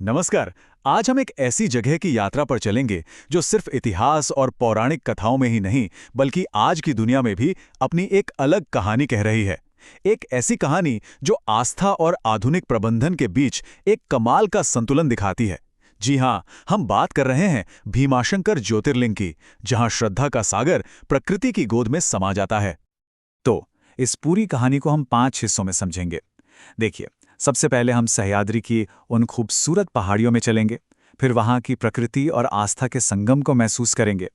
नमस्कार। आज हम एक ऐसी जगह की यात्रा पर चलेंगे जो सिर्फ इतिहास और पौराणिक कथाओं में ही नहीं बल्कि आज की दुनिया में भी अपनी एक अलग कहानी कह रही है। एक ऐसी कहानी जो आस्था और आधुनिक प्रबंधन के बीच एक कमाल का संतुलन दिखाती है। जी हाँ, हम बात कर रहे हैं भीमाशंकर ज्योतिर्लिंग की, जहां श्रद्धा का सागर प्रकृति की गोद में समा जाता है। तो इस पूरी कहानी को हम 5 हिस्सों में समझेंगे। देखिए, सबसे पहले हम सह्याद्री की उन खूबसूरत पहाड़ियों में चलेंगे, फिर वहाँ की प्रकृति और आस्था के संगम को महसूस करेंगे।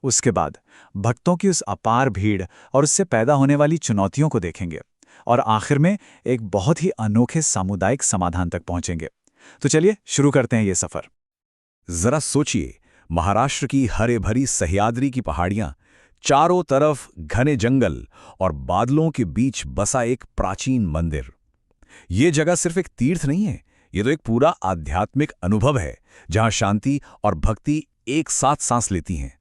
उसके बाद भक्तों की उस अपार भीड़ और उससे पैदा होने वाली चुनौतियों को देखेंगे, और आखिर में एक बहुत ही अनोखे सामुदायिक समाधान तक पहुंचेंगे। तो चलिए शुरू करते हैं ये सफर। जरा सोचिए, महाराष्ट्र की हरे भरी सह्याद्री की पहाड़ियां, चारों तरफ घने जंगल और बादलों के बीच बसा एक प्राचीन मंदिर। ये जगह सिर्फ एक तीर्थ नहीं है, ये तो एक पूरा आध्यात्मिक अनुभव है जहां शांति और भक्ति एक साथ सांस लेती हैं।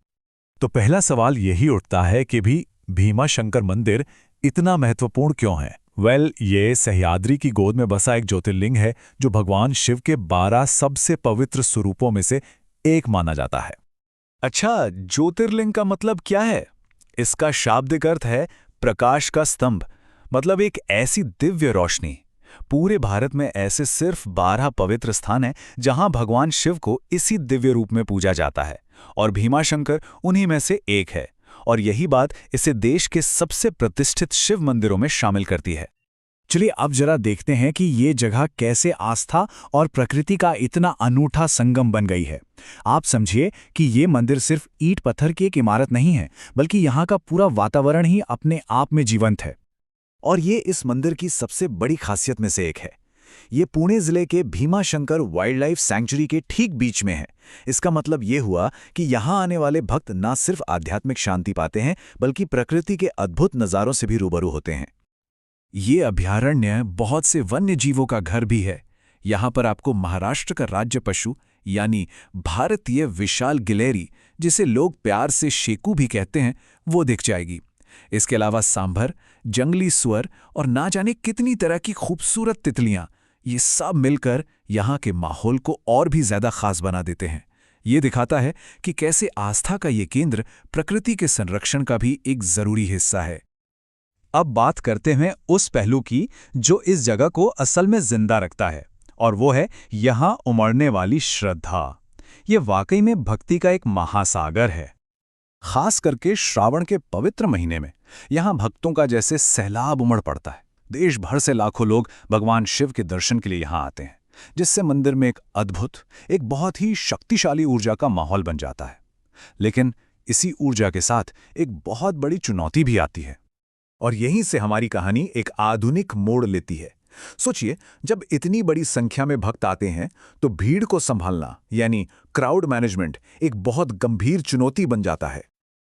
तो पहला सवाल यही उठता है कि भी भीमाशंकर मंदिर इतना महत्वपूर्ण क्यों है? ये सह्याद्री की गोद में बसा एक ज्योतिर्लिंग है जो भगवान शिव के 12 सबसे पवित्र स्वरूपों में से एक माना जाता है। अच्छा, ज्योतिर्लिंग का मतलब क्या है? इसका शाब्दिक अर्थ है प्रकाश का स्तंभ, मतलब एक ऐसी दिव्य रोशनी। पूरे भारत में ऐसे सिर्फ 12 पवित्र स्थान हैं जहां भगवान शिव को इसी दिव्य रूप में पूजा जाता है, और भीमाशंकर उन्हीं में से एक है। और यही बात इसे देश के सबसे प्रतिष्ठित शिव मंदिरों में शामिल करती है। चलिए अब जरा देखते हैं कि ये जगह कैसे आस्था और प्रकृति का इतना अनूठा संगम बन गई है। आप समझिए कि ये मंदिर सिर्फ ईंट पत्थर की एक इमारत नहीं है, बल्कि यहाँ का पूरा वातावरण ही अपने आप में जीवंत है। और ये इस मंदिर की सबसे बड़ी खासियत में से एक है। ये पुणे जिले के भीमाशंकर वाइल्ड लाइफ सैंक्चुरी के ठीक बीच में है। इसका मतलब ये हुआ कि यहाँ आने वाले भक्त न सिर्फ आध्यात्मिक शांति पाते हैं, बल्कि प्रकृति के अद्भुत नज़ारों से भी रूबरू होते हैं। ये अभयारण्य बहुत से वन्य जीवों का घर भी है। यहाँ पर आपको महाराष्ट्र का राज्य पशु यानी भारतीय विशाल गिलहरी, जिसे लोग प्यार से शेकू भी कहते हैं, वो दिख जाएगी। इसके अलावा सांभर, जंगली सुअर और ना जाने कितनी तरह की खूबसूरत तितलियां, ये सब मिलकर यहाँ के माहौल को और भी ज्यादा खास बना देते हैं। ये दिखाता है कि कैसे आस्था का ये केंद्र प्रकृति के संरक्षण का भी एक जरूरी हिस्सा है। अब बात करते हैं उस पहलू की जो इस जगह को असल में जिंदा रखता है, और वो है यहाँ उमड़ने वाली श्रद्धा। ये वाकई में भक्ति का एक महासागर है। खास करके श्रावण के पवित्र महीने में यहाँ भक्तों का जैसे सैलाब उमड़ पड़ता है। देश भर से लाखों लोग भगवान शिव के दर्शन के लिए यहाँ आते हैं, जिससे मंदिर में एक बहुत ही शक्तिशाली ऊर्जा का माहौल बन जाता है। लेकिन इसी ऊर्जा के साथ एक बहुत बड़ी चुनौती भी आती है, और यहीं से हमारी कहानी एक आधुनिक मोड़ लेती है। सोचिए, जब इतनी बड़ी संख्या में भक्त आते हैं तो भीड़ को संभालना यानी क्राउड मैनेजमेंट एक बहुत गंभीर चुनौती बन जाता है।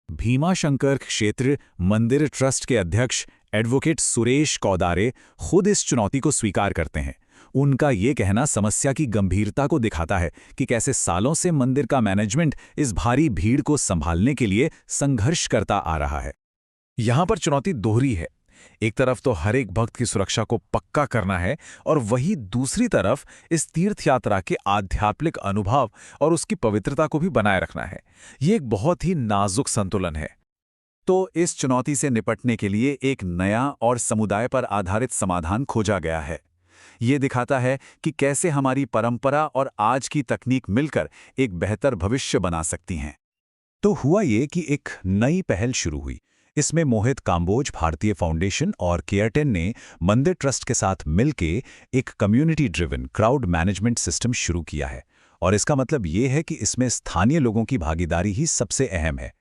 भीमाशंकर क्षेत्र मंदिर ट्रस्ट के अध्यक्ष एडवोकेट सुरेश कौदारे खुद इस चुनौती को स्वीकार करते हैं। उनका ये कहना समस्या की गंभीरता को दिखाता है कि कैसे सालों से मंदिर का मैनेजमेंट इस भारी भीड़ को संभालने के लिए संघर्ष करता आ रहा है। यहाँ पर चुनौती दोहरी है। एक तरफ तो हर एक भक्त की सुरक्षा को पक्का करना है, और वहीं दूसरी तरफ इस तीर्थ यात्रा के आध्यात्मिक अनुभव और उसकी पवित्रता को भी बनाए रखना है। ये एक बहुत ही नाजुक संतुलन है। तो इस चुनौती से निपटने के लिए एक नया और समुदाय पर आधारित समाधान खोजा गया है। ये दिखाता है कि कैसे हमारी परंपरा और आज की तकनीक मिलकर एक बेहतर भविष्य बना सकती हैं। तो हुआ ये कि एक नई पहल शुरू हुई। इसमें मोहित काम्बोज भारतीय फाउंडेशन और केयर10 ने मंदिर ट्रस्ट के साथ मिलके एक community driven crowd management system शुरू किया है। और इसका मतलब ये है कि इसमें स्थानीय लोगों की भागीदारी ही सबसे अहम है।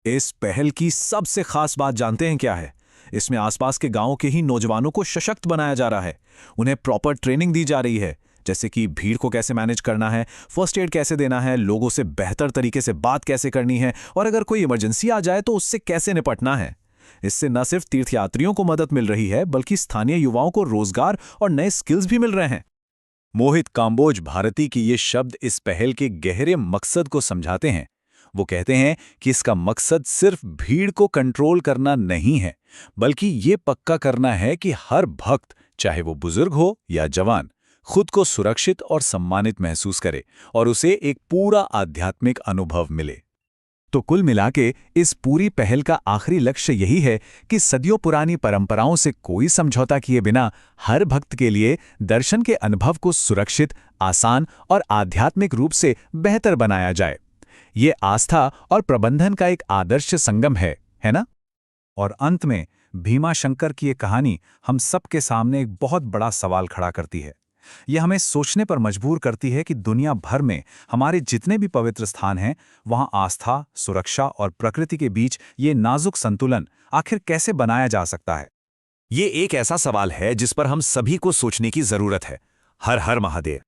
इस पहल की सबसे खास बात जानते हैं क्या है? इसमें आसपास के गांवों के ही नौजवानों को सशक्त बनाया जा रहा है। उन्हें प्रॉपर ट्रेनिंग दी जा रही है, जैसे कि भीड़ को कैसे मैनेज करना है, फर्स्ट एड कैसे देना है, लोगों से बेहतर तरीके से बात कैसे करनी है, और अगर कोई इमरजेंसी आ जाए तो उससे कैसे निपटना है। इससे न सिर्फ तीर्थयात्रियों को मदद मिल रही है, बल्कि स्थानीय युवाओं को रोजगार और नए स्किल्स भी मिल रहे हैं। मोहित काम्बोज भारती की ये शब्द इस पहल के गहरे मकसद को समझाते हैं। वो कहते हैं कि इसका मकसद सिर्फ भीड़ को कंट्रोल करना नहीं है, बल्कि ये पक्का करना है कि हर भक्त, चाहे वो बुजुर्ग हो या जवान, खुद को सुरक्षित और सम्मानित महसूस करे और उसे एक पूरा आध्यात्मिक अनुभव मिले। तो कुल मिलाके इस पूरी पहल का आखिरी लक्ष्य यही है कि सदियों पुरानी परंपराओं से कोई समझौता किए बिना हर भक्त के लिए दर्शन के अनुभव को सुरक्षित, आसान और आध्यात्मिक रूप से बेहतर बनाया जाए। ये आस्था और प्रबंधन का एक आदर्श संगम है ना? और अंत में भीमा शंकर की ये कहानी हम सबके सामने एक बहुत बड़ा सवाल खड़ा करती है। यह हमें सोचने पर मजबूर करती है कि दुनिया भर में हमारे जितने भी पवित्र स्थान हैं, वहां आस्था, सुरक्षा और प्रकृति के बीच ये नाजुक संतुलन आखिर कैसे बनाया जा सकता है। ये एक ऐसा सवाल है जिस पर हम सभी को सोचने की जरूरत है। हर हर महादेव।